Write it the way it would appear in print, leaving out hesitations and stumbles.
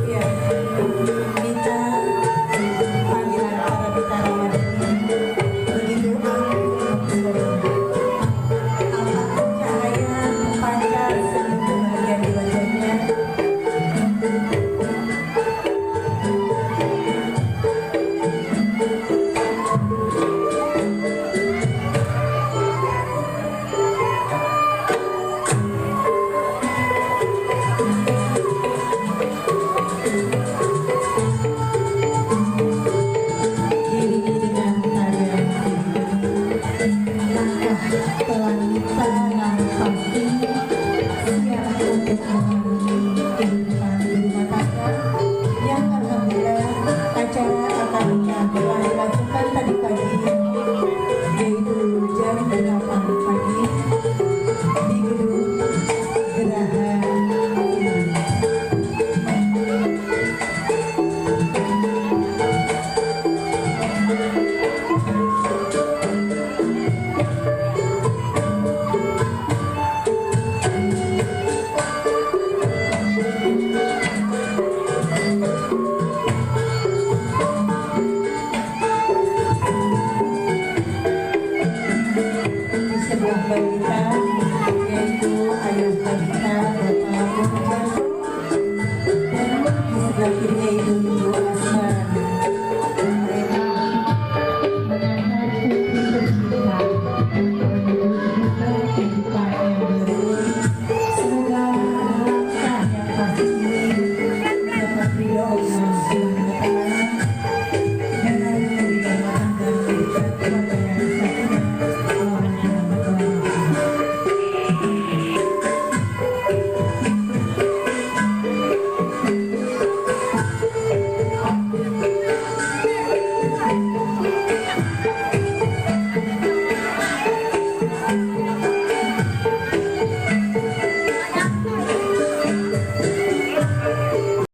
Ya, Dita, panggilan para Dita Ramadhani, begitu alhamdulillah cahaya memancar senyum bahagia di wajahnya. Diiringi dengan tarian langkah pelan-pelan pasti siap untuk mengarungi kehidupan rumah tangga yang alhamdulillah acara akan telah dilakukan tadi pagi, yaitu jam 8 pagi di gedung Geraha Ini. Di sebelah balita yaitu ayah balita Bapak Muhammad, dan di sebelah kirinya